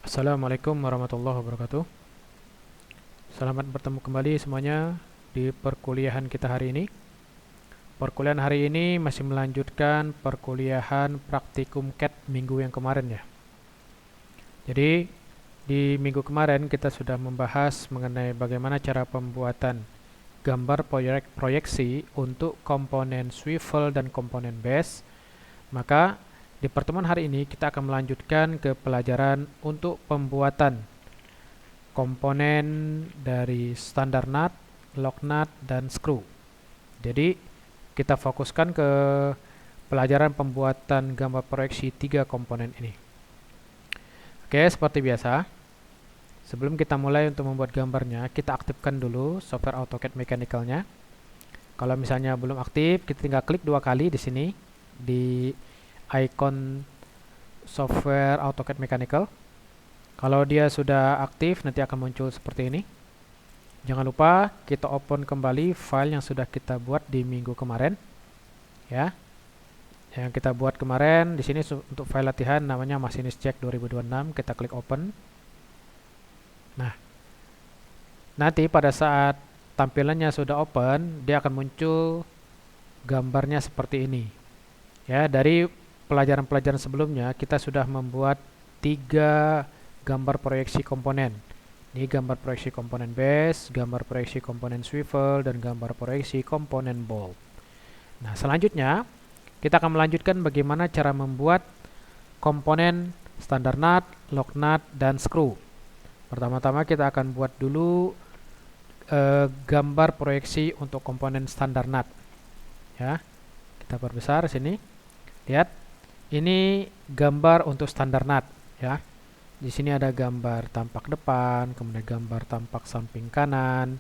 Assalamualaikum warahmatullahi wabarakatuh. Selamat bertemu kembali semuanya di perkuliahan kita hari ini. Perkuliahan hari ini masih melanjutkan perkuliahan praktikum CAT minggu yang kemarin ya. Jadi di minggu kemarin kita sudah membahas mengenai bagaimana cara pembuatan gambar proyeksi untuk komponen swivel dan komponen base. Maka di pertemuan hari ini kita akan melanjutkan ke pelajaran untuk pembuatan komponen dari standar nut, lock nut, dan screw. Jadi kita fokuskan ke pelajaran pembuatan gambar proyeksi tiga komponen ini. Oke, seperti biasa, sebelum kita mulai untuk membuat gambarnya, kita aktifkan dulu software AutoCAD Mechanical-nya. Kalau misalnya belum aktif, kita tinggal klik dua kali di sini di icon software AutoCAD Mechanical. Kalau dia sudah aktif, nanti akan muncul seperti ini. Jangan lupa kita open kembali file yang sudah kita buat di minggu kemarin, ya. Yang kita buat kemarin di sini untuk file latihan namanya Masinis Jack 2026. Kita klik open. Nah, nanti pada saat tampilannya sudah open, dia akan muncul gambarnya seperti ini. Ya, dari pelajaran-pelajaran sebelumnya kita sudah membuat 3 gambar proyeksi komponen. Ini gambar proyeksi komponen base, gambar proyeksi komponen swivel, dan gambar proyeksi komponen bolt. Nah, selanjutnya kita akan melanjutkan bagaimana cara membuat komponen standar nut, lock nut, dan screw. Pertama-tama kita akan buat dulu gambar proyeksi untuk komponen standar nut. Ya, kita perbesar sini. Lihat, ini gambar untuk standar nut. Ya, di sini ada gambar tampak depan, kemudian gambar tampak samping kanan,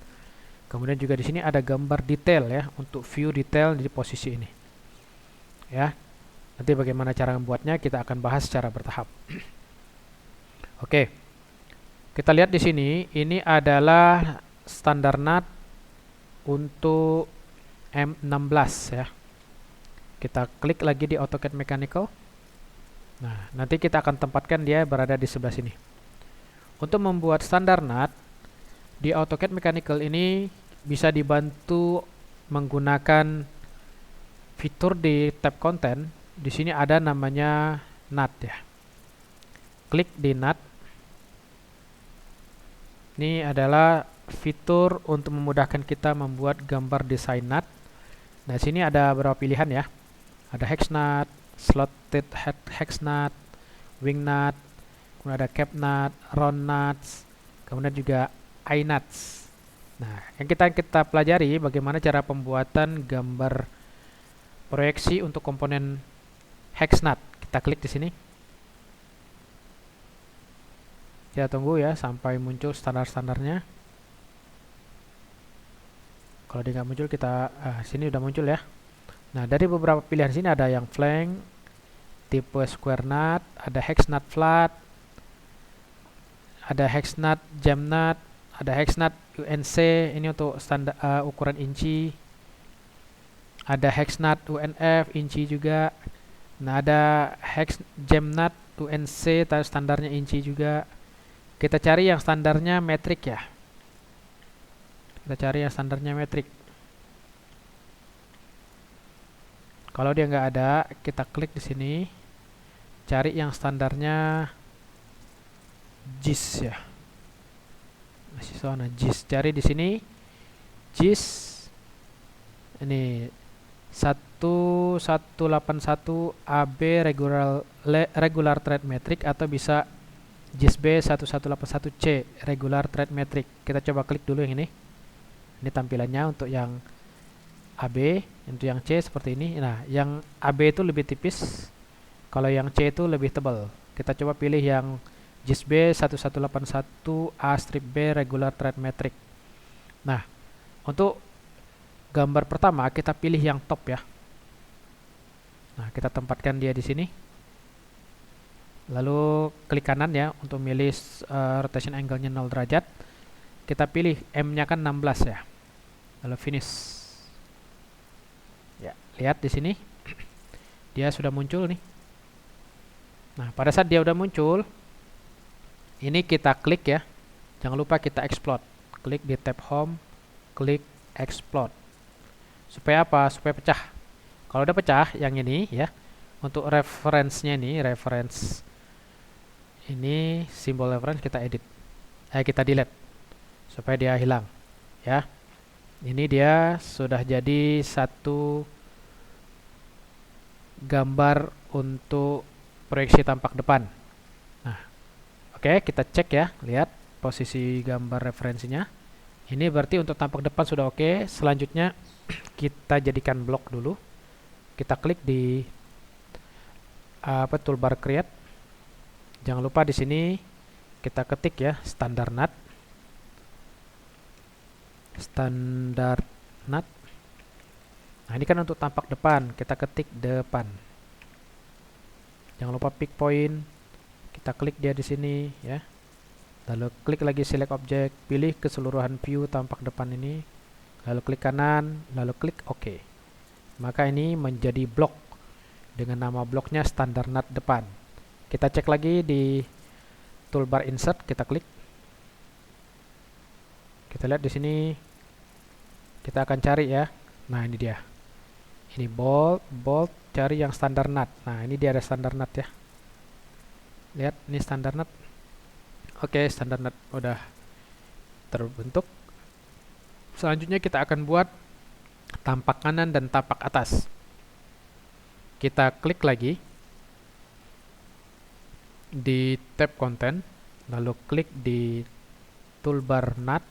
kemudian juga di sini ada gambar detail ya untuk view detail di posisi ini. Ya, nanti bagaimana cara membuatnya kita akan bahas secara bertahap. Oke, kita lihat di sini ini adalah standar nut untuk M16 ya. Kita klik lagi di AutoCAD Mechanical. Nah, nanti kita akan tempatkan dia berada di sebelah sini. Untuk membuat standar nut di AutoCAD Mechanical ini bisa dibantu menggunakan fitur di tab konten. Di sini ada namanya nut ya. Klik di nut. Ini adalah fitur untuk memudahkan kita membuat gambar desain nut. Nah, sini ada beberapa pilihan ya. Ada hex nut, slotted hex nut, wing nut, kemudian ada cap nut, round nuts, kemudian juga eye nuts. Nah, yang kita pelajari bagaimana cara pembuatan gambar proyeksi untuk komponen hex nut. Kita klik di sini. Kita tunggu ya sampai muncul standar-standarnya. Kalau dia nggak muncul, kita sini udah muncul ya. Nah, dari beberapa pilihan sini ada yang flank, tipe square nut, ada hex nut flat, ada hex nut jam nut, ada hex nut UNC, ini untuk standar ukuran inci. Ada hex nut UNF inci juga. Nah, ada hex jam nut UNC standarnya inci juga. Kita cari yang standarnya metrik ya. Kita cari yang standarnya metrik. Kalau dia nggak ada, kita klik di sini. Cari yang standarnya JIS ya. Masih soalnya JIS. Cari di sini JIS. Ini 1181 AB regular thread metric, atau bisa JIS B 1181C regular thread metric. Kita coba klik dulu yang ini. Ini tampilannya untuk yang AB, untuk yang C seperti ini. Nah, yang AB itu lebih tipis, kalau yang C itu lebih tebal. Kita coba pilih yang JIS B 1181 A strip B regular thread metric. Nah, untuk gambar pertama kita pilih yang top ya. Nah, kita tempatkan dia di sini. Lalu klik kanan ya untuk milih rotation angle-nya 0 derajat. Kita pilih M-nya kan 16 ya. Lalu finish. Ya, lihat di sini. Dia sudah muncul nih. Nah, pada saat dia udah muncul, Ini kita klik ya. Jangan lupa kita explode. Klik di tab home, klik explode. Supaya apa? Supaya pecah. Kalau udah pecah yang ini ya, untuk reference-nya ini, reference ini simbol reference kita edit. Kita delete supaya dia hilang ya. Ini dia sudah jadi satu gambar untuk proyeksi tampak depan. Nah, oke, kita cek ya, lihat posisi gambar referensinya. Ini berarti untuk tampak depan sudah oke. Selanjutnya kita jadikan blok dulu. Kita klik di toolbar create. Jangan lupa di sini kita ketik ya standar NUT. Standar NUT. Nah, ini kan untuk tampak depan, kita ketik depan. Jangan lupa pick point. Kita klik dia di sini ya. Lalu klik lagi select object, pilih keseluruhan view tampak depan ini. Lalu klik kanan, lalu klik OK. Maka ini menjadi blok dengan nama bloknya standar NUT depan. Kita cek lagi di toolbar insert, kita klik. Kita lihat di sini. Kita akan cari ya. Nah, ini dia. Ini bold, cari yang standar NUT. Nah, ini dia ada standar NUT ya. Lihat, ini standar NUT. Oke, standar NUT udah terbentuk. Selanjutnya kita akan buat tampak kanan dan tampak atas. Kita klik lagi di tab content, lalu klik di toolbar NUT.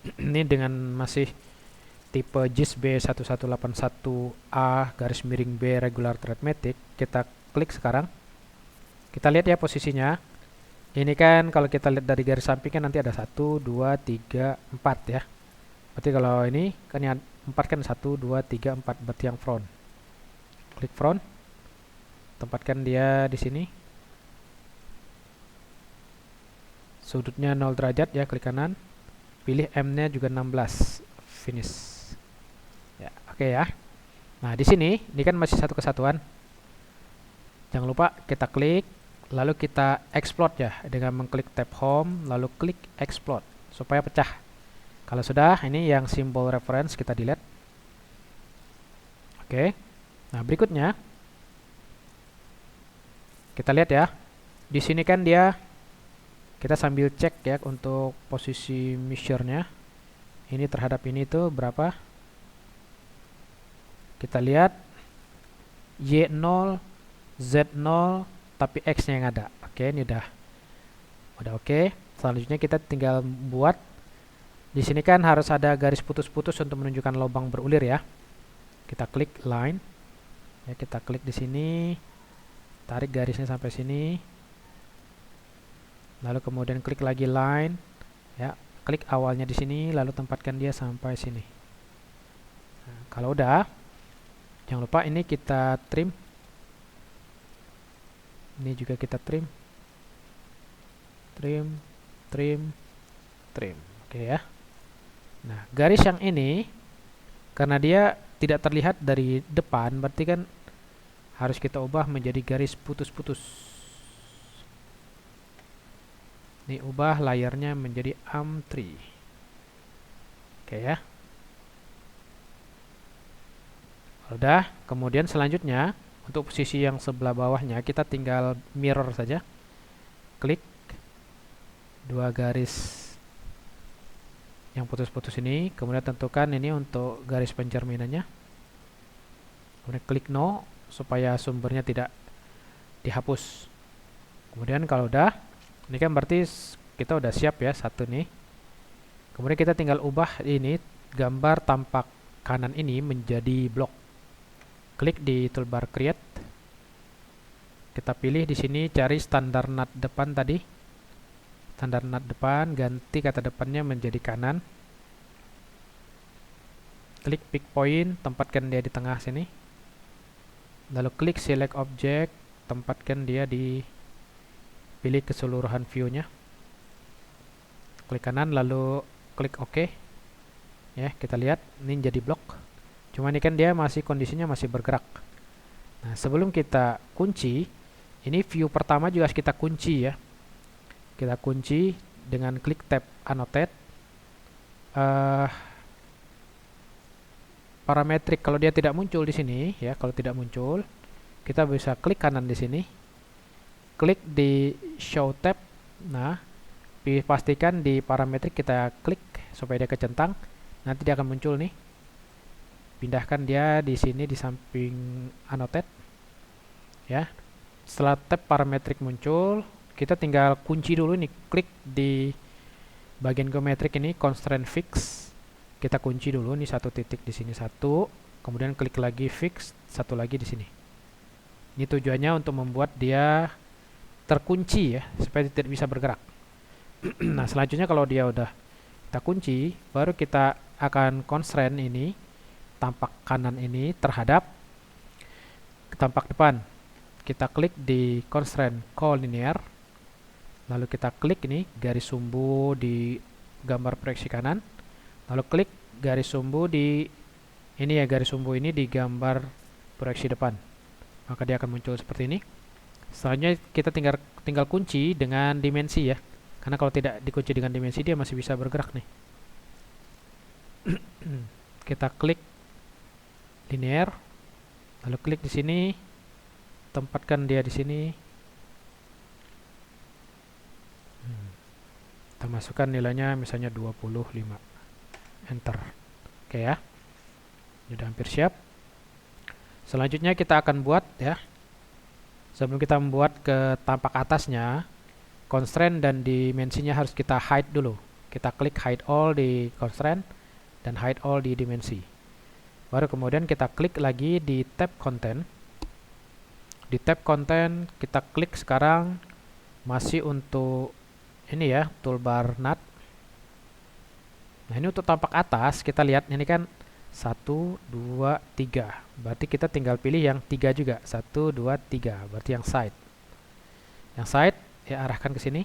Ini dengan masih tipe JIS B1181A garis miring B regular arithmetic. Kita klik sekarang. Kita lihat ya posisinya. Ini kan kalau kita lihat dari garis samping kan nanti ada 1, 2, 3, 4 ya. Berarti kalau ini kan yang 4 kan 1, 2, 3, 4 berarti yang front. Klik front. Tempatkan dia di sini. Sudutnya 0 derajat ya, klik kanan. Pilih M-nya juga 16. Finish. Ya, oke ya. Nah, di sini ini kan masih satu kesatuan. Jangan lupa kita klik, lalu kita explode ya dengan mengklik tab home, lalu klik explode supaya pecah. Kalau sudah, ini yang simbol reference kita delete. Oke. Nah, berikutnya kita lihat ya. Di sini kan dia kita sambil cek ya untuk posisi measure-nya. Ini terhadap ini tuh berapa? Kita lihat Y0, Z0, tapi X-nya yang ada. Oke, ini udah oke. Selanjutnya kita tinggal buat. Di sini kan harus ada garis putus-putus untuk menunjukkan lubang berulir ya. Kita klik line. Ya, kita klik di sini. Tarik garisnya sampai sini. Lalu kemudian klik lagi line. Ya, klik awalnya di sini, lalu tempatkan dia sampai sini. Nah, kalau udah, jangan lupa ini kita trim. Ini juga kita trim. Trim. Oke ya. Nah, garis yang ini karena dia tidak terlihat dari depan, berarti kan harus kita ubah menjadi garis putus-putus. Ini ubah layarnya menjadi AM3. Oke ya. Udah, kemudian selanjutnya untuk posisi yang sebelah bawahnya kita tinggal mirror saja. Klik dua garis yang putus-putus ini, kemudian tentukan ini untuk garis pencerminannya. Kemudian klik no supaya sumbernya tidak dihapus. Kemudian kalau udah, ini kan berarti kita udah siap ya satu nih. Kemudian kita tinggal ubah ini gambar tampak kanan ini menjadi blok. Klik di toolbar create. Kita pilih di sini cari standar NUT depan tadi. Standar NUT depan, ganti kata depannya menjadi kanan. Klik pick point, tempatkan dia di tengah sini. Lalu klik select object, tempatkan dia di pilih keseluruhan view-nya. Klik kanan lalu klik OK. Ya, kita lihat ini jadi blok. Cuma ini kan dia masih kondisinya masih bergerak. Nah, sebelum kita kunci, ini view pertama juga harus kita kunci ya. Kita kunci dengan klik tab annotate. Parametrik kalau dia tidak muncul di sini ya, kalau tidak muncul, kita bisa klik kanan di sini, klik di show tab. Nah, pastikan di parametrik kita klik supaya dia kecentang. Nanti dia akan muncul nih. Pindahkan dia di sini di samping annotate. Ya. Setelah tab parametrik muncul, kita tinggal kunci dulu nih, klik di bagian geometrik ini constraint fix. Kita kunci dulu nih satu titik di sini satu, kemudian klik lagi fix satu lagi di sini. Ini tujuannya untuk membuat dia terkunci ya, supaya tidak bisa bergerak. Nah, selanjutnya kalau dia udah kita kunci, baru kita akan constraint ini tampak kanan ini terhadap tampak depan. Kita klik di constraint collinear, lalu kita klik ini garis sumbu di gambar proyeksi kanan, lalu klik garis sumbu di ini ya, garis sumbu ini di gambar proyeksi depan. Maka dia akan muncul seperti ini. Selanjutnya kita tinggal kunci dengan dimensi ya. Karena kalau tidak dikunci dengan dimensi dia masih bisa bergerak nih. Kita klik linear, lalu klik di sini, tempatkan dia di sini. Kita masukkan nilainya misalnya 25. Enter. Oke ya. Sudah hampir siap. Selanjutnya kita akan buat ya. Sebelum kita membuat ke tampak atasnya, constraint dan dimensinya harus kita hide dulu. Kita klik hide all di constraint dan hide all di dimensi. Baru kemudian kita klik lagi di tab content. Di tab content kita klik sekarang masih untuk ini ya, toolbar nut. Nah, ini untuk tampak atas, kita lihat ini kan 1, 2, 3. Berarti kita tinggal pilih yang 3 juga. 1, 2, 3. Berarti yang side. Yang side, ya arahkan ke sini.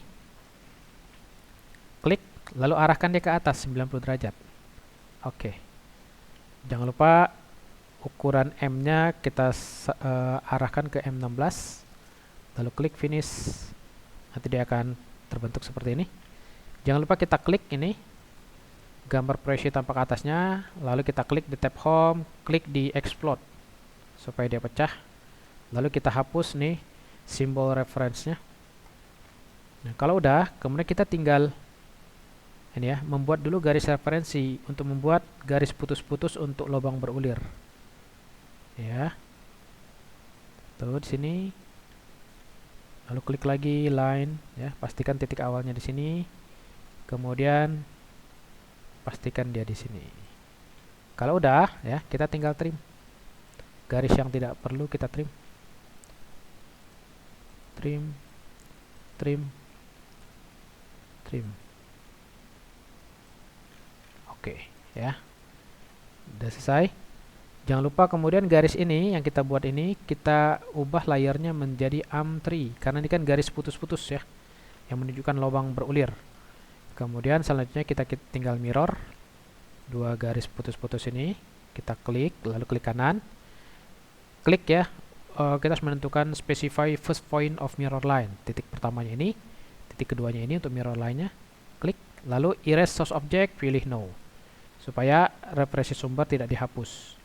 Klik, lalu arahkan dia ke atas 90 derajat. Oke. Jangan lupa ukuran M-nya kita arahkan ke M16. Lalu klik finish. Nanti dia akan terbentuk seperti ini. Jangan lupa kita klik ini gambar proyeksi tampak atasnya, lalu kita klik di tab home, klik di explode supaya dia pecah, lalu kita hapus nih simbol reference-nya. Nah, kalau udah, kemudian kita tinggal ini ya, membuat dulu garis referensi untuk membuat garis putus-putus untuk lubang berulir. Ya. Tuh di sini. Lalu klik lagi line ya, pastikan titik awalnya di sini. Kemudian pastikan dia di sini. Kalau udah ya, kita tinggal trim. Garis yang tidak perlu kita trim. Trim. Trim. Trim. Oke, ya. Udah selesai. Jangan lupa kemudian garis ini yang kita buat ini kita ubah layarnya menjadi AM3 karena ini kan garis putus-putus ya yang menunjukkan lubang berulir. Kemudian selanjutnya kita tinggal mirror dua garis putus-putus ini, kita klik lalu klik kanan. Klik ya. Kita harus menentukan specify first point of mirror line. Titik pertamanya ini, titik keduanya ini untuk mirror line-nya. Klik lalu erase source object, pilih no. Supaya referensi sumber tidak dihapus.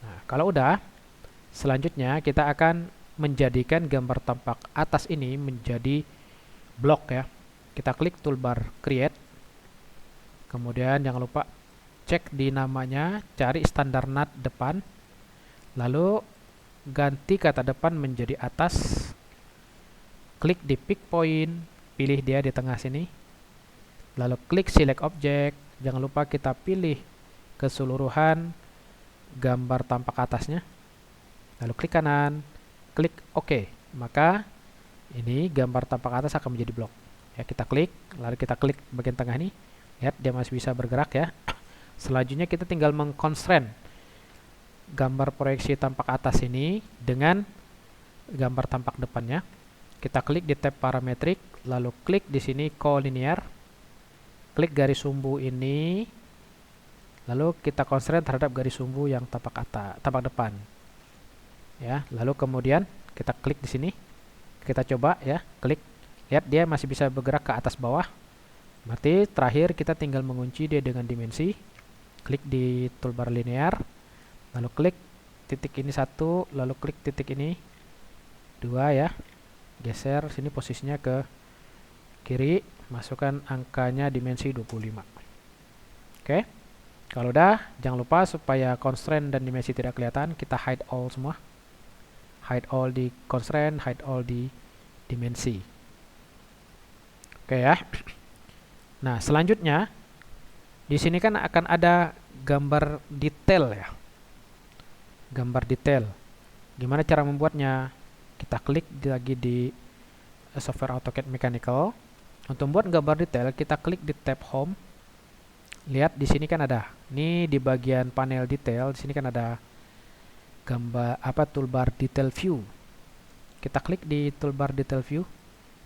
Nah, kalau udah, selanjutnya kita akan menjadikan gambar tampak atas ini menjadi blok ya. Kita klik toolbar create. Kemudian jangan lupa cek di namanya, cari standar nut depan. Lalu ganti kata depan menjadi atas. Klik di pick point, pilih dia di tengah sini. Lalu klik select object. Jangan lupa kita pilih keseluruhan gambar tampak atasnya, lalu klik kanan, klik OK, maka ini gambar tampak atas akan menjadi blok ya. Kita klik, lalu kita klik bagian tengah ini, lihat dia masih bisa bergerak ya. Selanjutnya kita tinggal mengconstraint gambar proyeksi tampak atas ini dengan gambar tampak depannya. Kita klik di tab parametrik, lalu klik di sini collinear, klik garis sumbu ini. Lalu kita constraint terhadap garis sumbu yang tampak depan. Ya, lalu kemudian kita klik di sini. Kita coba ya, klik. Lihat dia masih bisa bergerak ke atas bawah. Berarti terakhir kita tinggal mengunci dia dengan dimensi. Klik di toolbar linear, lalu klik titik ini 1, lalu klik titik ini 2 ya. Geser sini posisinya ke kiri, masukkan angkanya dimensi 25. Oke. Kalau udah, jangan lupa supaya constraint dan dimensi tidak kelihatan, kita hide all semua. Hide all di constraint, hide all di dimensi. Oke ya. Nah, selanjutnya di sini kan akan ada gambar detail ya. Gambar detail. Gimana cara membuatnya? Kita klik lagi di software AutoCAD Mechanical. Untuk membuat gambar detail, kita klik di tab Home. Lihat di sini kan ada. Ini di bagian panel detail, di sini kan ada gambar toolbar detail view. Kita klik di toolbar detail view.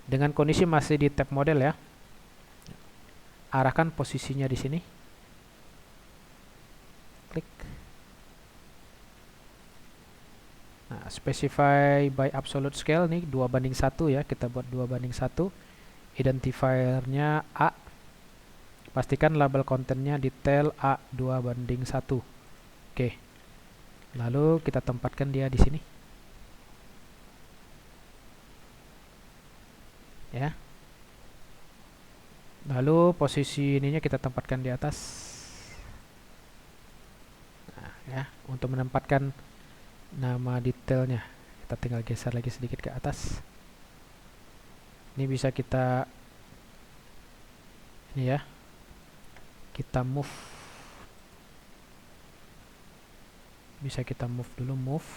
Dengan kondisi masih di tab model ya. Arahkan posisinya di sini. Klik. Nah, specify by absolute scale nih 2:1 ya. Kita buat 2:1. Identifiernya A. Pastikan label kontennya detail A 2:1. Oke. Lalu kita tempatkan dia di sini. Ya. Lalu posisi ininya kita tempatkan di atas. Nah, ya, untuk menempatkan nama detailnya, kita tinggal geser lagi sedikit ke atas. Ini bisa kita ini ya. Kita move. Bisa kita move dulu, move.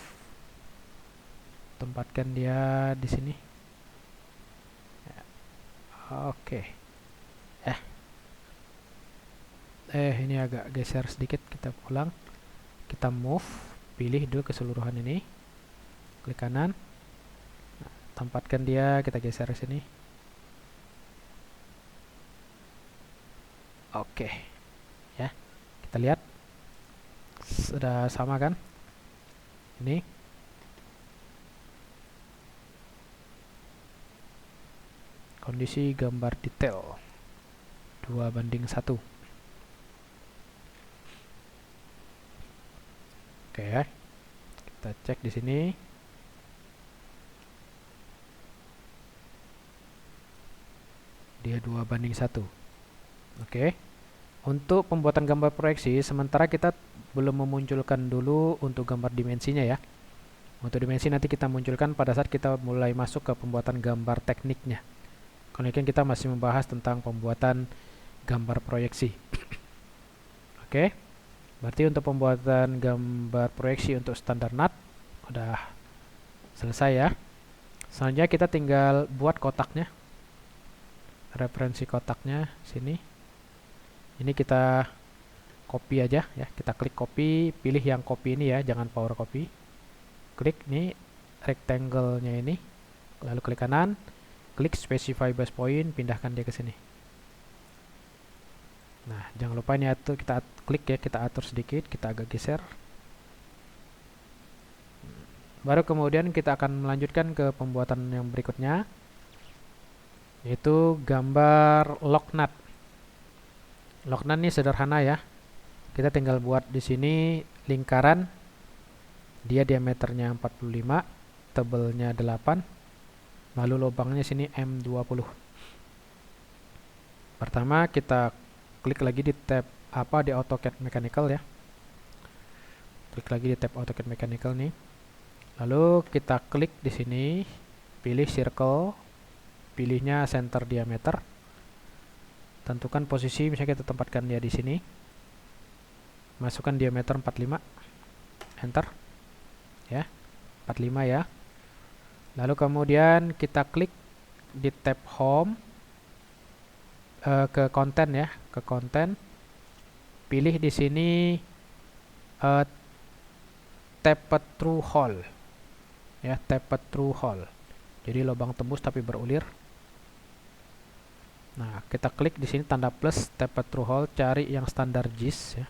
Tempatkan dia di sini. Oke. Ini agak geser sedikit, kita ulang. Kita move, pilih dulu keseluruhan ini. Klik kanan. Nah, tempatkan dia, kita geser ke sini. Oke. Ya. Kita lihat. Sudah sama kan? Ini. Kondisi gambar detail 2:1. Oke ya. Kita cek di sini. Dia 2:1. Oke. Untuk pembuatan gambar proyeksi, sementara kita belum memunculkan dulu untuk gambar dimensinya ya. Untuk dimensi nanti kita munculkan pada saat kita mulai masuk ke pembuatan gambar tekniknya. Karena kan kita masih membahas tentang pembuatan gambar proyeksi. Oke. Berarti untuk pembuatan gambar proyeksi untuk standar NUT udah selesai ya. Selanjutnya kita tinggal buat kotaknya. Referensi kotaknya sini. Ini kita copy aja ya. Kita klik copy, pilih yang copy ini ya, jangan power copy. Klik nih rectangle-nya ini. Lalu klik kanan, klik specify base point, pindahkan dia ke sini. Nah, jangan lupa ini kita klik ya, kita atur sedikit, kita agak geser. Baru kemudian kita akan melanjutkan ke pembuatan yang berikutnya, yaitu gambar lock nut. Lock nut ini sederhana ya. Kita tinggal buat di sini lingkaran. Dia diameternya 45, tebelnya 8. Lalu lubangnya sini M20. Pertama kita klik lagi di tab di AutoCAD Mechanical ya. Klik lagi di tab AutoCAD Mechanical nih. Lalu kita klik di sini, pilih circle, pilihnya center diameter. Tentukan posisi, misalnya kita tempatkan dia di sini. Masukkan diameter 45. Enter. Ya. 45 ya. Lalu kemudian kita klik di tab home, ke konten ya, ke konten. Pilih di sini tapered through hole. Ya, tapered through hole. Jadi lubang tembus tapi berulir. Nah, kita klik di sini tanda plus tapered through hole, cari yang standar JIS ya.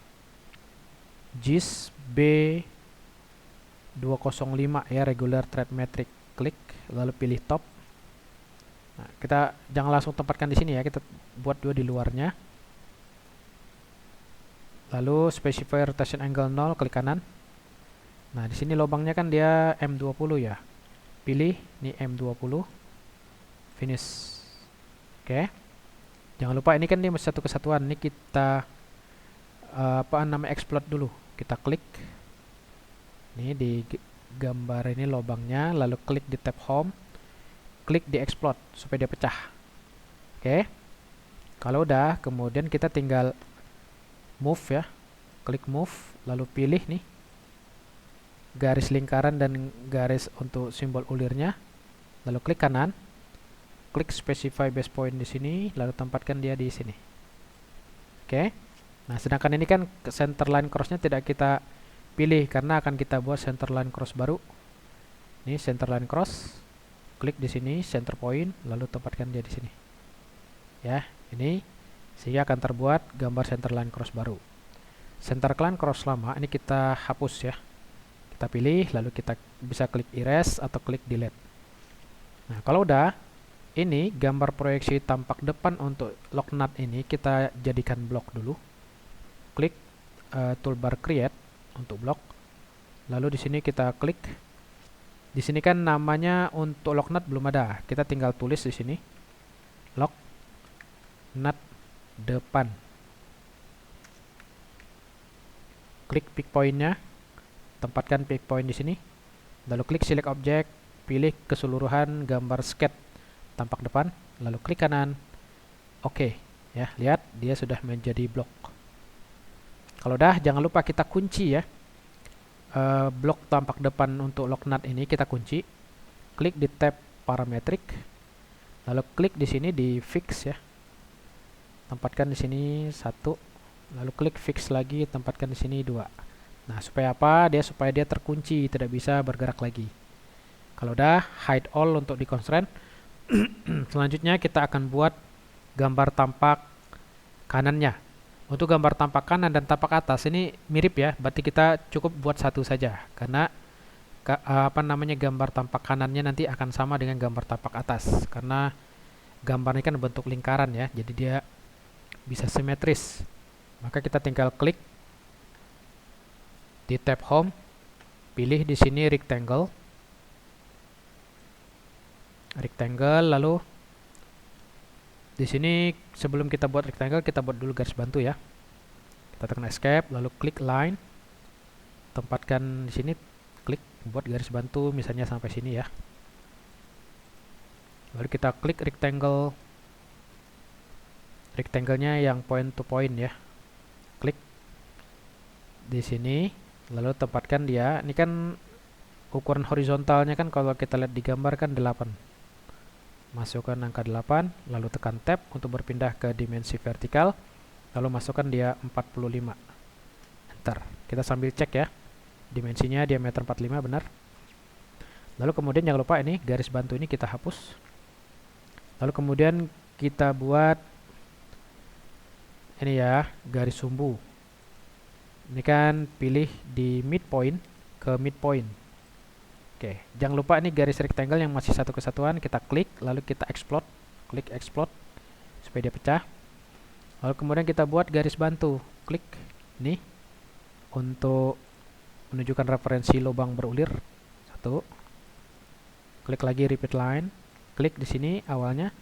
JIS B205 ya, regular thread metric. Klik lalu pilih top. Nah, kita jangan langsung tempatkan di sini ya, kita buat dua di luarnya. Lalu specify rotation angle 0, klik kanan. Nah, di sini lubangnya kan dia M20 ya. Pilih nih M20. Finish. Oke. Jangan lupa ini kan dia masih satu kesatuan. Ini kita apa namanya explode dulu. Kita klik. Nih di gambar ini lubangnya, lalu klik di tab home. Klik di explode supaya dia pecah. Oke. Kalau udah, kemudian kita tinggal move ya. Klik move, lalu pilih nih garis lingkaran dan garis untuk simbol ulirnya. Lalu klik kanan. Klik specify base point di sini, lalu tempatkan dia di sini. Oke. Nah, sedangkan ini kan center line crossnya tidak kita pilih karena akan kita buat center line cross baru. Ini center line cross. Klik di sini center point, lalu tempatkan dia di sini. Ya, ini sehingga akan terbuat gambar center line cross baru. Center line cross lama ini kita hapus ya. Kita pilih, lalu kita bisa klik erase atau klik delete. Nah, kalau udah, ini gambar proyeksi tampak depan untuk lock nut ini kita jadikan blok dulu. Klik toolbar create untuk blok. Lalu di sini kita klik. Di sini kan namanya untuk lock nut belum ada. Kita tinggal tulis di sini lock nut depan. Klik pick point-nya. Tempatkan pick point di sini. Lalu klik select object, pilih keseluruhan gambar sketch tampak depan, lalu klik kanan. Oke, ya, lihat dia sudah menjadi blok. Kalau udah, jangan lupa kita kunci ya. Blok tampak depan untuk lock nut ini kita kunci. Klik di tab parametric, lalu klik di sini di fix ya. Tempatkan di sini 1, lalu klik fix lagi, tempatkan di sini 2. Nah, supaya apa? Supaya dia terkunci, tidak bisa bergerak lagi. Kalau udah, hide all untuk di constraint. Selanjutnya kita akan buat gambar tampak kanannya. Untuk gambar tampak kanan dan tampak atas ini mirip ya, berarti kita cukup buat satu saja karena apa namanya gambar tampak kanannya nanti akan sama dengan gambar tampak atas karena gambar ini kan bentuk lingkaran ya, jadi dia bisa simetris. Maka kita tinggal klik di tab home, pilih di sini rectangle, lalu di sini sebelum kita buat rectangle kita buat dulu garis bantu ya. Kita tekan escape, lalu klik line, tempatkan di sini, klik buat garis bantu misalnya sampai sini ya. Lalu kita klik rectangle, rectangle-nya yang point to point ya. Klik di sini, lalu tempatkan dia. Ini kan ukuran horizontalnya kan kalau kita lihat di gambar kan 8. Masukkan angka 8, lalu tekan tab untuk berpindah ke dimensi vertikal, lalu masukkan dia 45. Enter. Kita sambil cek ya. Dimensinya diameter 45 benar. Lalu kemudian jangan lupa ini garis bantu ini kita hapus. Lalu kemudian kita buat ini ya, garis sumbu. Ini kan pilih di midpoint ke midpoint. Oke, jangan lupa ini garis rectangle yang masih satu kesatuan, kita klik, lalu kita explode, klik explode, supaya dia pecah. Lalu kemudian kita buat garis bantu, klik, ini, untuk menunjukkan referensi lubang berulir, 1, klik lagi repeat line, klik di sini awalnya.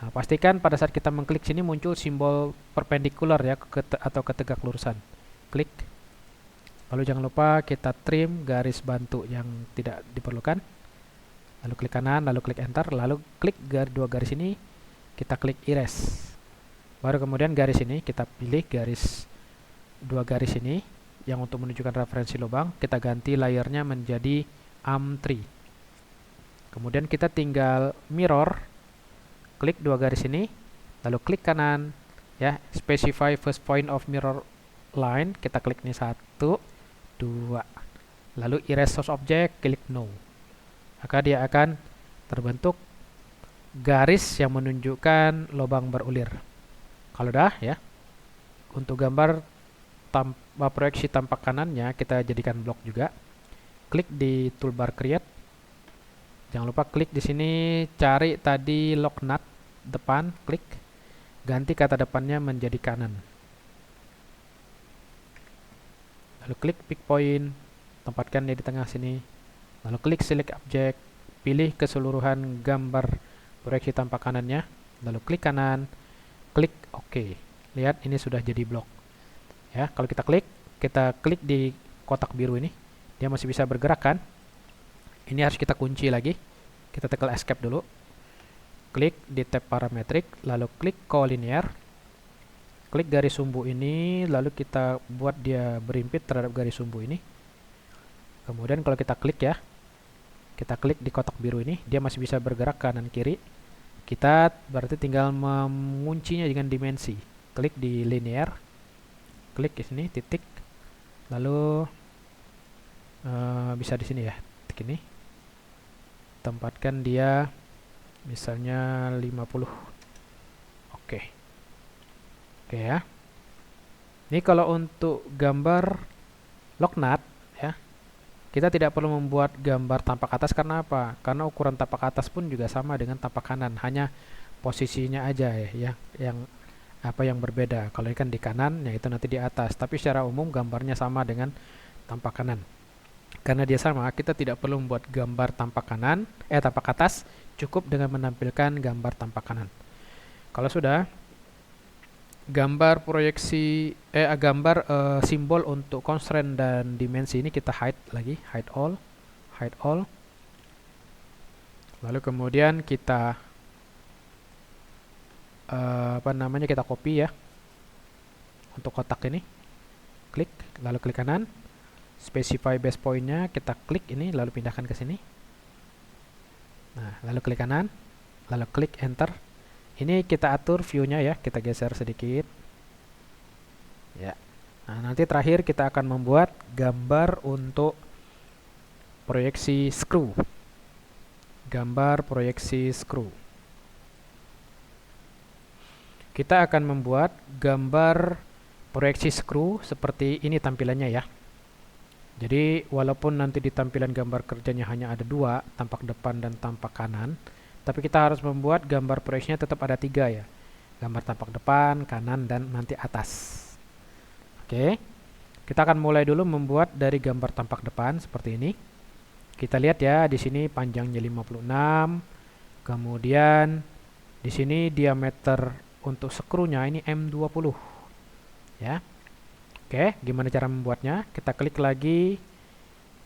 Nah, pastikan pada saat kita mengklik sini muncul simbol perpendikular ya, atau ketegak lurusan, klik. Lalu jangan lupa kita trim garis bantu yang tidak diperlukan. Lalu klik kanan, lalu klik enter, lalu klik dua garis ini, kita klik erase. Baru kemudian garis ini kita pilih garis dua garis ini yang untuk menunjukkan referensi lubang, kita ganti layernya menjadi AM3. Kemudian kita tinggal mirror, klik dua garis ini, lalu klik kanan ya, specify first point of mirror line, kita klik ini 1, 2, lalu erase source object, klik no. Maka dia akan terbentuk garis yang menunjukkan lubang berulir. Kalau dah ya, untuk gambar proyeksi tampak kanannya kita jadikan blok juga. Klik di toolbar create, Jangan lupa klik di sini, cari tadi lock nut depan, klik, ganti kata depannya menjadi kanan. Lalu klik pick point, tempatkan dia di tengah sini. Lalu klik select object, pilih keseluruhan gambar proyeksi tampak kanannya. Lalu klik kanan, klik OK. Lihat, ini sudah jadi blok. Ya, kalau kita klik di kotak biru ini, dia masih bisa bergerak kan? Ini harus kita kunci lagi. Kita tekan escape dulu. Klik di tab parametrik, lalu klik collinear. Klik garis sumbu ini, lalu kita buat dia berimpit terhadap garis sumbu ini. Kemudian kalau kita klik ya, kita klik di kotak biru ini, dia masih bisa bergerak kanan kiri. Kita berarti tinggal menguncinya dengan dimensi. Klik di linear, klik di sini titik, lalu bisa di sini ya, titik ini. Tempatkan dia misalnya 50. Oke ya. Ini kalau untuk gambar lock nut ya, kita tidak perlu membuat gambar tampak atas. Karena apa? Karena ukuran tampak atas pun juga sama dengan tampak kanan, hanya posisinya aja ya yang berbeda. Kalau ini kan di kanan, ya itu nanti di atas. Tapi secara umum gambarnya sama dengan tampak kanan. Karena dia sama, kita tidak perlu membuat gambar tampak atas, cukup dengan menampilkan gambar tampak kanan. Kalau sudah, gambar proyeksi simbol untuk constraint dan dimensi ini kita hide lagi, hide all. Lalu kemudian kita kita copy ya untuk kotak ini. Klik, lalu klik kanan, specify base point-nya, kita klik ini lalu pindahkan ke sini. Nah, lalu klik kanan, lalu klik enter. Ini kita atur view-nya ya, kita geser sedikit. Ya. Nah, nanti terakhir kita akan membuat gambar untuk proyeksi screw. Gambar proyeksi screw. Kita akan membuat gambar proyeksi screw seperti ini tampilannya ya. Jadi walaupun nanti di tampilan gambar kerjanya hanya ada 2, tampak depan dan tampak kanan, tapi kita harus membuat gambar proyeksinya tetap ada 3 ya. Gambar tampak depan, kanan, dan nanti atas. Oke, kita akan mulai dulu membuat dari gambar tampak depan seperti ini. Kita lihat ya, di sini panjangnya 56, kemudian di sini diameter untuk skrunya ini M20 ya. Oke, gimana cara membuatnya? Kita klik lagi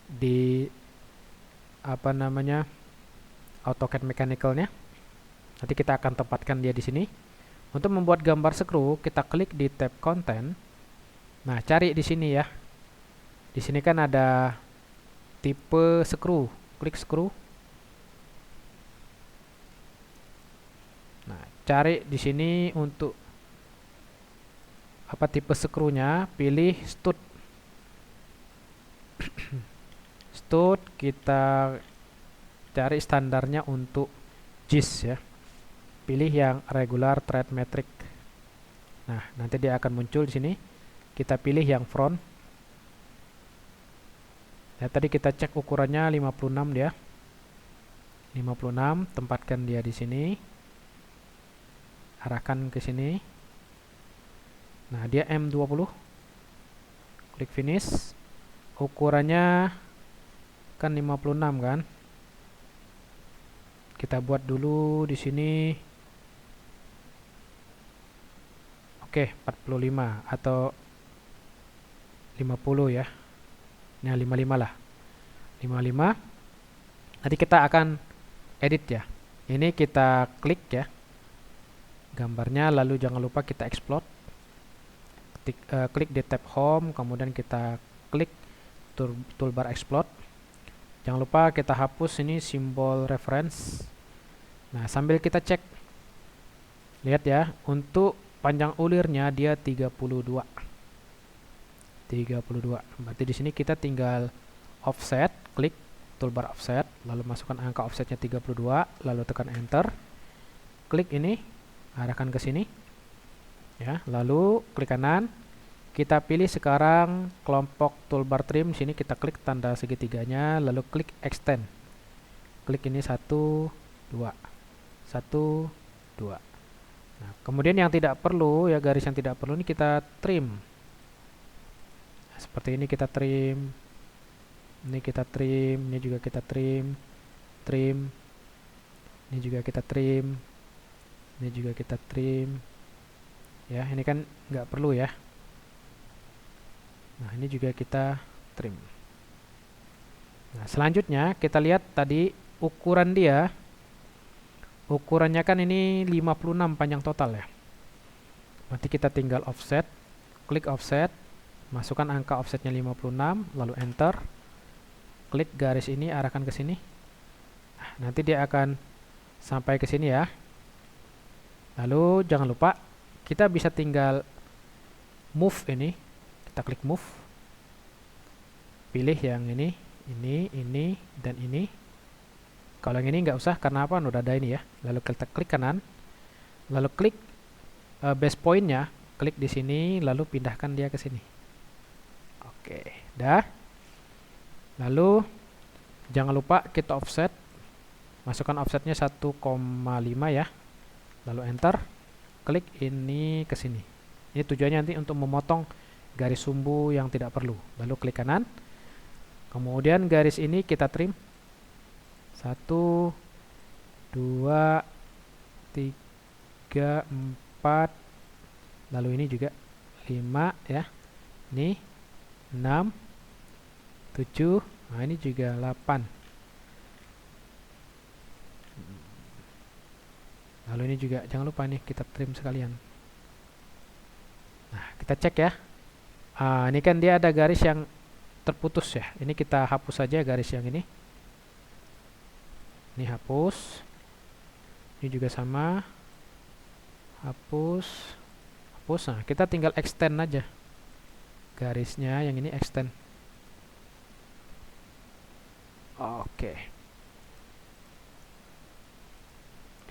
di AutoCAD Mechanical-nya. Nanti kita akan tempatkan dia di sini. Untuk membuat gambar skru, kita klik di tab Content. Nah, cari di sini ya. Di sini kan ada tipe skru. Klik skru. Nah, cari di sini untuk tipe skrunya, pilih stud. Stud kita cari standarnya untuk JIS ya. Pilih yang regular thread metric. Nah, nanti dia akan muncul di sini. Kita pilih yang front. Ya, tadi kita cek ukurannya 56 dia. 56, tempatkan dia di sini. Arahkan ke sini. Nah, dia M20. Klik finish. Ukurannya kan 56 kan? Kita buat dulu di sini. Oke, 45 atau 50 ya. Nah, 55 lah. 55. Nanti kita akan edit ya. Ini kita klik ya gambarnya, lalu jangan lupa kita explode. Klik di tab home, kemudian kita klik toolbar explode. Jangan lupa kita hapus ini simbol reference. Nah, sambil kita cek, lihat ya, untuk panjang ulirnya dia 32. Berarti di sini kita tinggal offset, klik toolbar offset, lalu masukkan angka offsetnya 32, lalu tekan enter. Klik ini, arahkan ke sini. Ya, lalu klik kanan. Kita pilih sekarang kelompok toolbar trim. Sini kita klik tanda segitiganya, lalu klik extend. klik ini 1, 2, 1, 2. Nah, kemudian yang tidak perlu ya, garis yang tidak perlu ini kita trim. Nah, seperti ini kita trim. Ini kita trim, ini juga kita trim, trim. Ini juga kita trim. Ini juga kita trim. Ya, ini kan nggak perlu ya. Nah, ini juga kita trim. Nah, selanjutnya kita lihat tadi ukuran dia. Ukurannya kan ini 56 panjang total ya. Nanti kita tinggal offset, klik offset, masukkan angka offsetnya 56, lalu enter. Klik garis ini, arahkan ke sini. Nah, nanti dia akan sampai ke sini ya. Lalu jangan lupa kita bisa tinggal move ini. Kita klik move. Pilih yang ini, dan ini. Kalau yang ini nggak usah, karena apa? Udah ada ini ya. Lalu kita klik kanan, lalu klik base point-nya, klik di sini, lalu pindahkan dia ke sini. Oke, dah. Lalu jangan lupa kita offset, masukkan offsetnya 1,5 ya. Lalu enter, klik ini ke sini. Ini tujuannya nanti untuk memotong garis sumbu yang tidak perlu. Lalu klik kanan, kemudian garis ini kita trim. 1, 2, 3, 4, lalu ini juga 5 ya. Ini 6, 7, nah ini juga 8. Lalu ini juga jangan lupa nih kita trim sekalian. Nah, kita cek ya. Ini kan dia ada garis yang terputus ya. Ini kita hapus saja garis yang ini. Ini hapus. Ini juga sama. Hapus. Hapus. Nah, kita tinggal extend aja. Garisnya yang ini extend. Oke.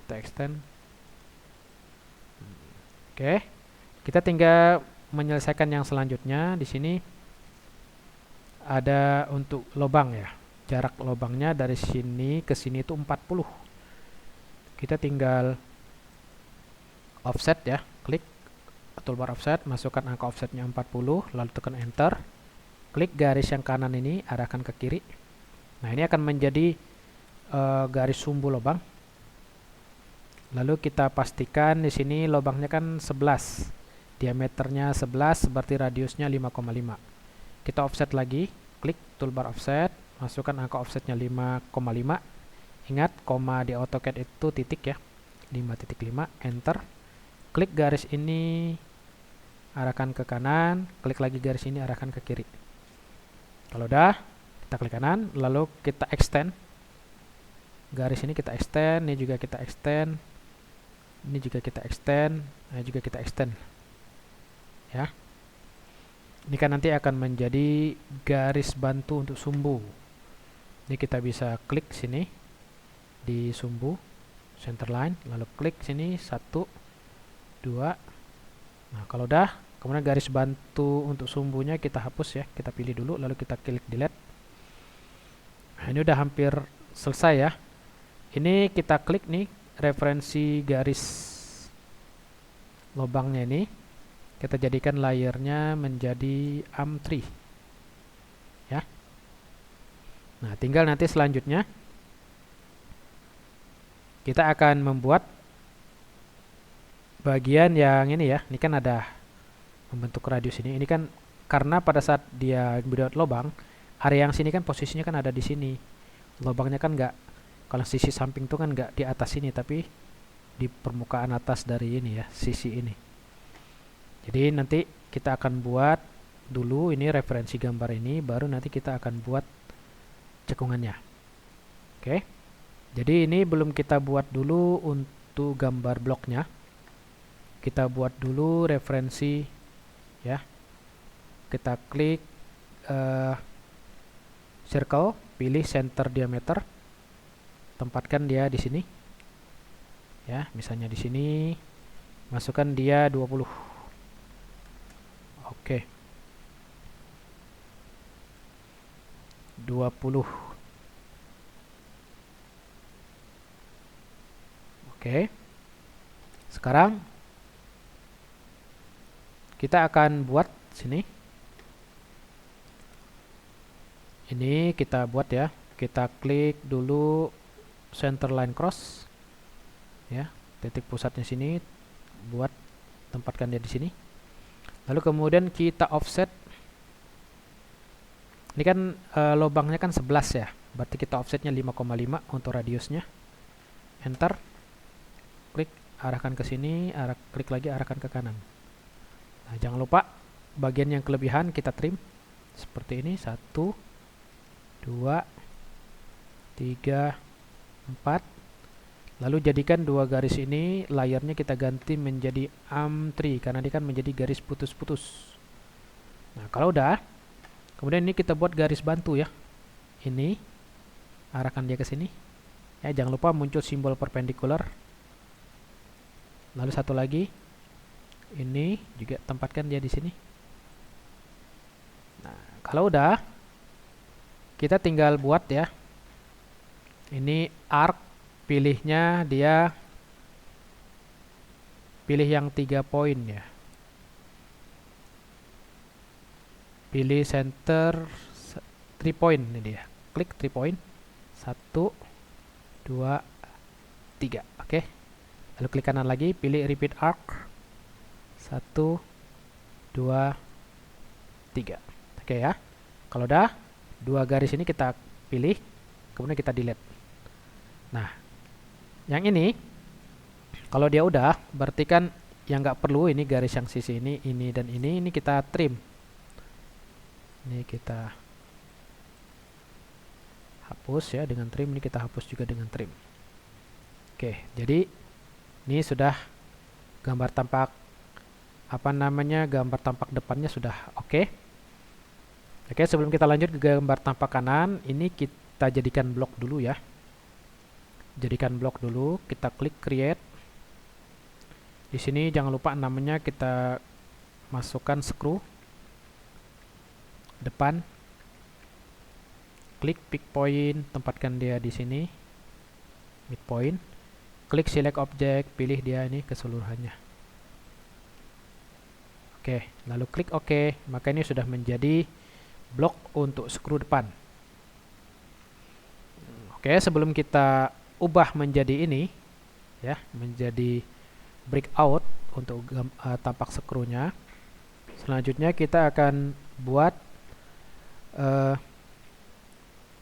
Kita extend. Oke. Kita tinggal menyelesaikan yang selanjutnya. Di sini ada untuk lubang ya. Jarak lubangnya dari sini ke sini itu 40. Kita tinggal offset ya, klik toolbar offset, masukkan angka offsetnya 40, lalu tekan enter. Klik garis yang kanan ini, arahkan ke kiri. Nah, ini akan menjadi garis sumbu lubang. Lalu kita pastikan di sini lubangnya kan 11. Diameternya 11, berarti radiusnya 5,5. Kita offset lagi, klik toolbar offset, masukkan angka offsetnya 5,5. Ingat, koma di AutoCAD itu titik ya. 5,5, enter. Klik garis ini, arahkan ke kanan, klik lagi garis ini, arahkan ke kiri. Kalau udah, kita klik kanan, lalu kita extend. Garis ini kita extend, ini juga kita extend. Ini juga kita extend, ini juga kita extend. Ya. Ini kan nanti akan menjadi garis bantu untuk sumbu. Ini kita bisa klik sini di sumbu center line, lalu klik sini 1, 2. Nah, kalau udah, kemudian garis bantu untuk sumbunya kita hapus ya. Kita pilih dulu, lalu kita klik delete. Nah, ini udah hampir selesai ya. Ini kita klik nih referensi garis lubangnya ini. Kita jadikan layernya menjadi AM3 ya. Nah, tinggal nanti selanjutnya kita akan membuat bagian yang ini ya. Ini kan ada membentuk radius ini. Ini kan karena pada saat dia membuat lubang, area yang sini kan posisinya kan ada di sini. Lubangnya kan nggak, kalau sisi samping itu kan nggak di atas ini, tapi di permukaan atas dari ini ya, sisi ini. Jadi nanti kita akan buat dulu ini referensi gambar ini, baru nanti kita akan buat cekungannya. Oke. Jadi ini belum kita buat dulu untuk gambar bloknya. Kita buat dulu referensi ya. Kita klik circle, pilih center diameter. Tempatkan dia di sini. Ya, misalnya di sini. Masukkan dia 20. Oke. 20. Oke. Sekarang kita akan buat sini. Ini kita buat ya. Kita klik dulu center line cross. Ya, titik pusatnya sini, buat tempatkan dia di sini. Lalu kemudian kita offset. Ini kan lubangnya kan 11 ya. Berarti kita offsetnya 5,5 untuk radiusnya. Enter. Klik, arahkan ke sini, klik lagi, arahkan ke kanan. Nah, jangan lupa bagian yang kelebihan kita trim seperti ini. 1, 2, 3, 4. Lalu jadikan dua garis ini, layarnya kita ganti menjadi AM3 karena dia kan menjadi garis putus-putus. Nah, kalau udah, kemudian ini kita buat garis bantu ya. Ini arahkan dia ke sini. Ya, jangan lupa muncul simbol perpendikular. Lalu satu lagi, ini juga tempatkan dia di sini. Nah, kalau udah, kita tinggal buat ya. Ini arc, pilihnya dia, pilih yang 3 poin ya. Pilih center 3 point, ini dia. Klik 3 point. 1, 2, 3. Oke. Lalu klik kanan lagi, pilih repeat arc. 1, 2, 3. Oke ya. Kalau udah, dua garis ini kita pilih, kemudian kita delete. Nah, yang ini, kalau dia udah, berarti kan yang nggak perlu ini garis yang sisi ini dan ini kita trim. Ini kita hapus ya dengan trim, ini kita hapus juga dengan trim. Oke, jadi ini sudah gambar tampak gambar tampak depannya sudah oke. Oke, sebelum kita lanjut ke gambar tampak kanan, ini kita jadikan blok dulu ya. Jadikan blok dulu, kita klik create. Di sini jangan lupa namanya kita masukkan screw depan. Klik pick point, tempatkan dia di sini. Midpoint. Klik select object, pilih dia ini keseluruhannya. Oke, lalu klik OK, maka ini sudah menjadi blok untuk skru depan. Oke, sebelum kita ubah menjadi ini ya, menjadi breakout untuk tampak skrunya, selanjutnya kita akan buat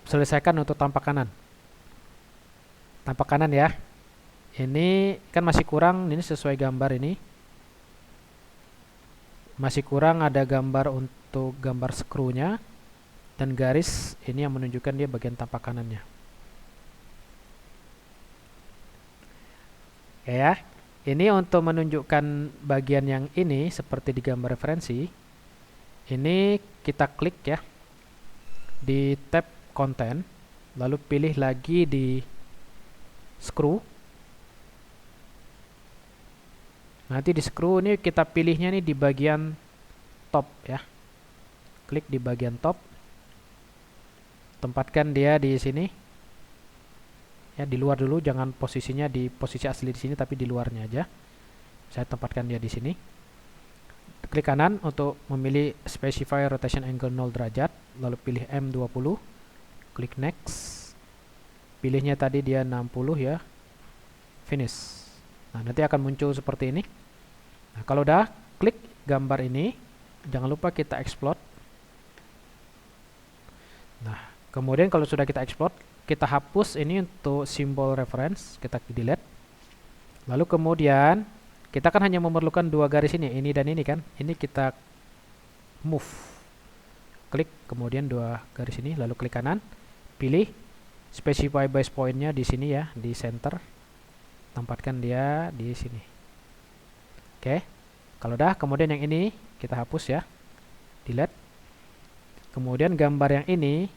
selesaikan untuk tampak kanan. Tampak kanan ya. Ini kan masih kurang, ini sesuai gambar ini. Masih kurang ada gambar untuk gambar skrunya dan garis ini yang menunjukkan dia bagian tampak kanannya. Ya, ini untuk menunjukkan bagian yang ini seperti di gambar referensi. Ini kita klik ya di tab content, lalu pilih lagi di screw. Nanti di screw ini kita pilihnya nih di bagian top ya. Klik di bagian top. Tempatkan dia di sini. Ya, di luar dulu, jangan posisinya di posisi asli di sini tapi di luarnya aja. Saya tempatkan dia di sini. Klik kanan untuk memilih specify rotation angle 0 derajat, lalu pilih M20. Klik next. Pilihnya tadi dia 60 ya. Finish. Nah, nanti akan muncul seperti ini. Nah, kalau udah, klik gambar ini, jangan lupa kita explode. Nah, kemudian kalau sudah kita explode, kita hapus ini untuk simbol reference, kita delete. Lalu kemudian, kita kan hanya memerlukan dua garis ini dan ini kan. Ini kita move. Klik, kemudian dua garis ini, lalu klik kanan, pilih specify base point-nya di sini ya, di center. Tempatkan dia di sini. Oke. Kalau udah, kemudian yang ini kita hapus ya. Delete. Kemudian gambar yang ini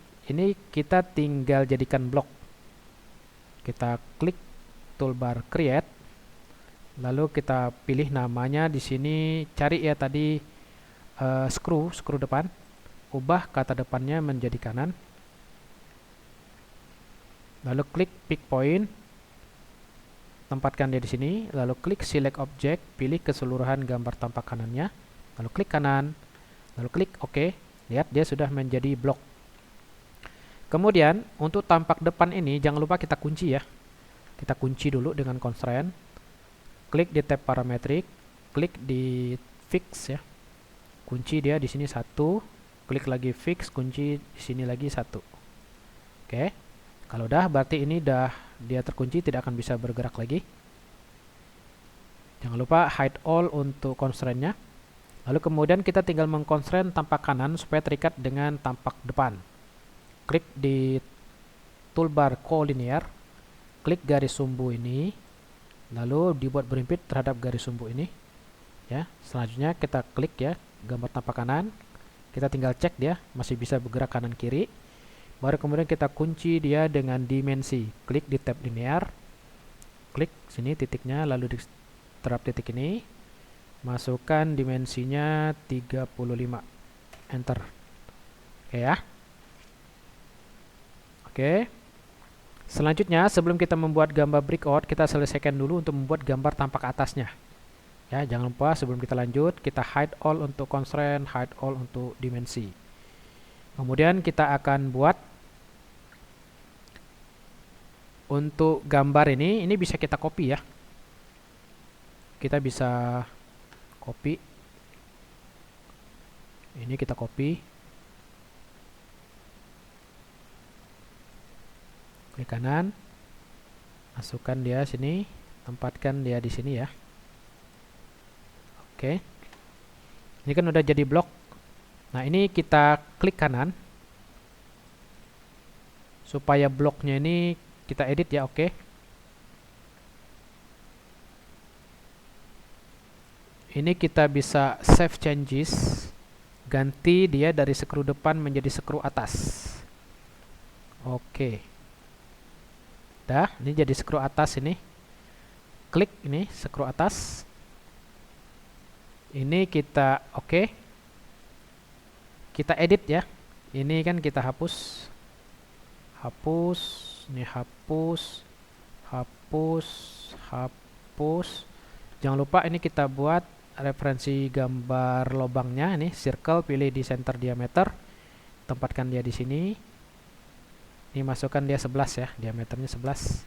kita tinggal jadikan blok. Kita klik toolbar create. Lalu kita pilih namanya di sini, cari ya tadi screw depan. Ubah kata depannya menjadi kanan. Lalu klik pick point. tempatkan dia di sini, lalu klik select object, pilih keseluruhan gambar tampak kanannya, lalu klik kanan, lalu klik OK. Lihat dia sudah menjadi blok. Kemudian untuk tampak depan ini jangan lupa kita kunci ya. Kita kunci dulu dengan constraint. Klik di tab parametric, klik di fix ya. Kunci dia di sini 1, klik lagi fix, kunci di sini lagi 1. Oke. Kalau udah berarti ini dia terkunci, tidak akan bisa bergerak lagi. Jangan lupa hide all untuk constraint-nya. Lalu kemudian kita tinggal mengconstraint tampak kanan supaya terikat dengan tampak depan. Klik di toolbar collinear, klik garis sumbu ini, lalu dibuat berimpit terhadap garis sumbu ini. Ya, selanjutnya kita klik ya gambar tampak kanan. Kita tinggal cek dia masih bisa bergerak kanan kiri. Baru kemudian kita kunci dia dengan dimensi. Klik di tab linear, klik sini titiknya, lalu diterap titik ini, masukkan dimensinya 35, enter. Oke ya. Oke. Selanjutnya sebelum kita membuat gambar breakout, kita selesaikan dulu untuk membuat gambar tampak atasnya. Ya, jangan lupa sebelum kita lanjut, kita hide all untuk constraint, hide all untuk dimensi. Kemudian kita akan buat untuk gambar ini bisa kita copy ya. Kita bisa copy. Ini kita copy. Klik kanan. Masukkan dia sini, tempatkan dia di sini ya. Oke. Ini kan udah jadi blok. Nah, ini kita klik kanan supaya bloknya ini kita edit ya. Oke. Ini kita bisa save changes, ganti dia dari skru depan menjadi skru atas. Oke. Dah, ini jadi skru atas ini. Klik ini skru atas. Ini kita oke. Kita edit ya. Ini kan kita hapus. Hapus, ini hapus. Hapus, hapus. Jangan lupa ini kita buat referensi gambar lubangnya ini, circle, pilih di center diameter. Tempatkan dia di sini. Ini masukkan dia 11 ya, diameternya 11.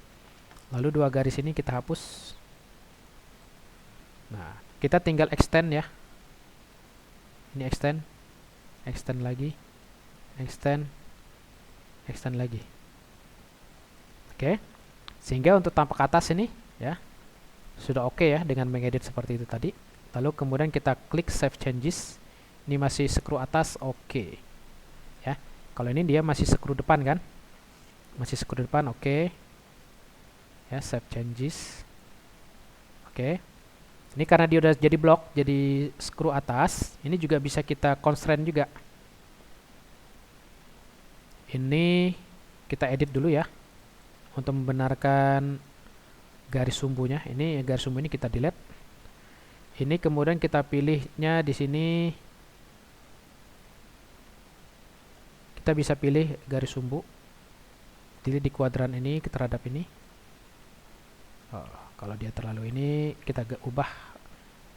Lalu dua garis ini kita hapus. Nah, kita tinggal extend ya. Ini extend. Extend lagi, extend, extend lagi. Oke, sehingga untuk tampak atas ini ya sudah oke ya dengan mengedit seperti itu tadi. Lalu kemudian kita klik save changes. Ini masih skru atas, oke ya. Kalau ini dia masih skru depan kan, masih skru depan, oke ya. Save changes, oke. Ini karena dia udah jadi blok, jadi skru atas, ini juga bisa kita constraint juga. Ini kita edit dulu ya, untuk membenarkan garis sumbunya. Ini garis sumbu ini kita delete. Ini kemudian kita pilihnya di sini. Kita bisa pilih garis sumbu. Delete di kuadran ini terhadap ini. Oh, kalau dia terlalu ini kita ubah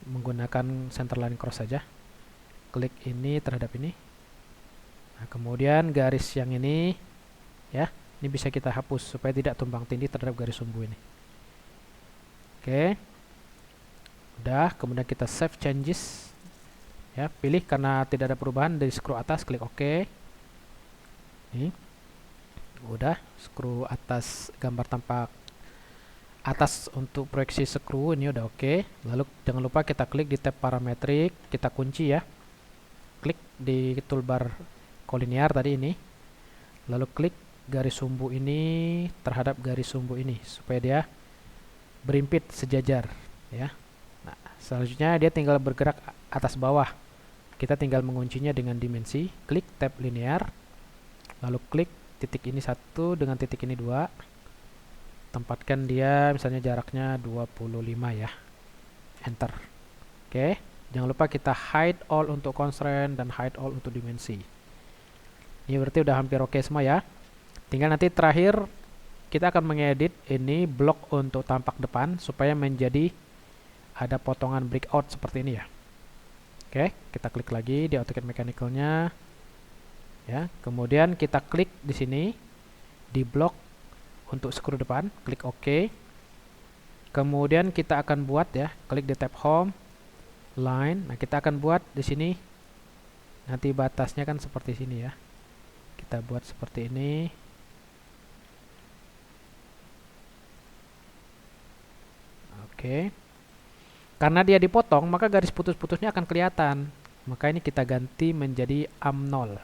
menggunakan centerline cross saja. Klik ini terhadap ini. Nah, kemudian garis yang ini ya, ini bisa kita hapus supaya tidak tumbang tindih terhadap garis sumbu ini. Oke. Udah, kemudian kita save changes. Ya, pilih karena tidak ada perubahan dari skru atas, klik OK. Ini. Udah, skru atas gambar tampak atas untuk proyeksi skru ini udah oke. Lalu jangan lupa kita klik di tab parametrik, kita kunci ya. Klik di toolbar collinear tadi ini. Lalu klik garis sumbu ini terhadap garis sumbu ini supaya dia berimpit sejajar ya. Nah, selanjutnya dia tinggal bergerak atas bawah. Kita tinggal menguncinya dengan dimensi. Klik tab linear. Lalu klik titik ini 1 dengan titik ini 2. Tempatkan dia misalnya jaraknya 25 ya. Enter. Oke, jangan lupa kita hide all untuk constraint dan hide all untuk dimensi. Ini berarti udah hampir oke semua ya. Tinggal nanti terakhir kita akan mengedit ini blok untuk tampak depan supaya menjadi ada potongan breakout seperti ini ya. Oke, kita klik lagi di AutoCAD Mechanical-nya. Ya, kemudian kita klik di sini di blok untuk skru depan, klik OK. Kemudian kita akan buat ya, klik di tab Home, Line. Nah, kita akan buat di sini. Nanti batasnya kan seperti sini ya. Kita buat seperti ini. Oke. Karena dia dipotong, maka garis putus-putusnya akan kelihatan. Maka ini kita ganti menjadi AM0.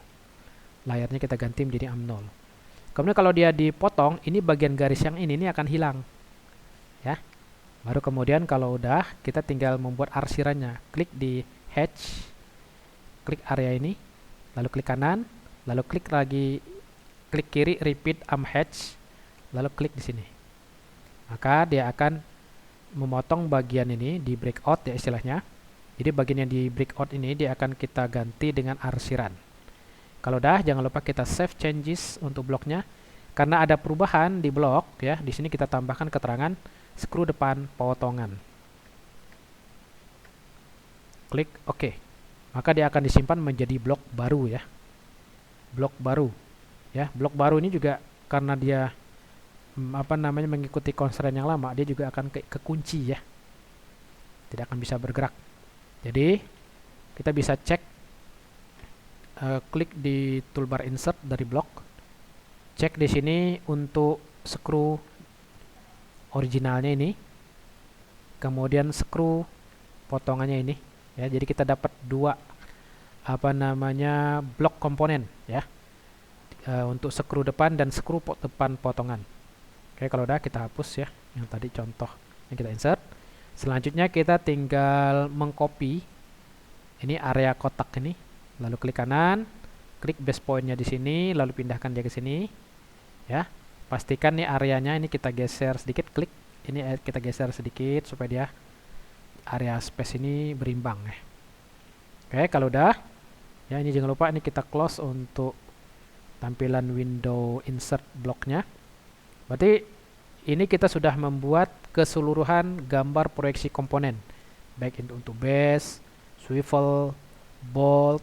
Layarnya kita ganti menjadi AM0. Kemudian kalau dia dipotong, ini bagian garis yang ini akan hilang. Ya. Baru kemudian kalau udah, kita tinggal membuat arsirannya. Klik di hatch, klik area ini, lalu klik kanan, lalu klik lagi, klik kiri, repeat hatch, lalu klik di sini. Maka dia akan memotong bagian ini di breakout ya istilahnya. Jadi bagian yang di breakout ini dia akan kita ganti dengan arsiran. Kalau udah, jangan lupa kita save changes untuk bloknya. Karena ada perubahan di blok ya. Di sini kita tambahkan keterangan skru depan potongan. Klik OK. Maka dia akan disimpan menjadi blok baru ya. Blok baru. Ya, blok baru ini juga karena dia mengikuti constraint yang lama, dia juga akan kekunci ya, tidak akan bisa bergerak. Jadi kita bisa cek, klik di toolbar insert dari blok, cek di sini untuk skru originalnya ini, kemudian skru potongannya ini ya. Jadi kita dapat dua blok komponen ya, untuk skru depan dan skru depan potongan. Oke, kalau udah kita hapus ya, yang tadi contoh yang kita insert. Selanjutnya kita tinggal mengcopy ini area kotak ini, lalu klik kanan, klik base point-nya di sini, lalu pindahkan dia ke sini. Ya, pastikan nih areanya ini kita geser sedikit, klik ini kita geser sedikit supaya dia area space ini berimbang ya. Oke, kalau udah, ya ini jangan lupa ini kita close untuk tampilan window insert bloknya. Berarti ini kita sudah membuat keseluruhan gambar proyeksi komponen, baik itu untuk base, swivel, bolt,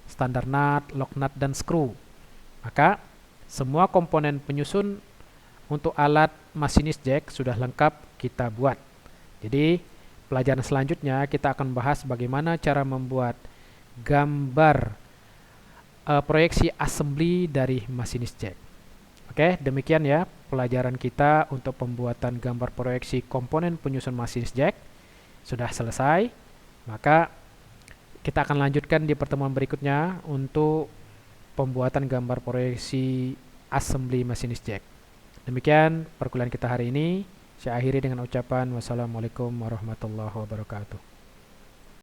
standar nut, lock nut, dan screw. Maka semua komponen penyusun untuk alat masinis jack sudah lengkap kita buat. Jadi pelajaran selanjutnya kita akan bahas bagaimana cara membuat gambar proyeksi assembly dari masinis jack. Oke, demikian ya pelajaran kita untuk pembuatan gambar proyeksi komponen penyusun masinis jack. Sudah selesai. Maka kita akan lanjutkan di pertemuan berikutnya untuk pembuatan gambar proyeksi assembly masinis jack. Demikian perkuliahan kita hari ini. Saya akhiri dengan ucapan wassalamualaikum warahmatullahi wabarakatuh.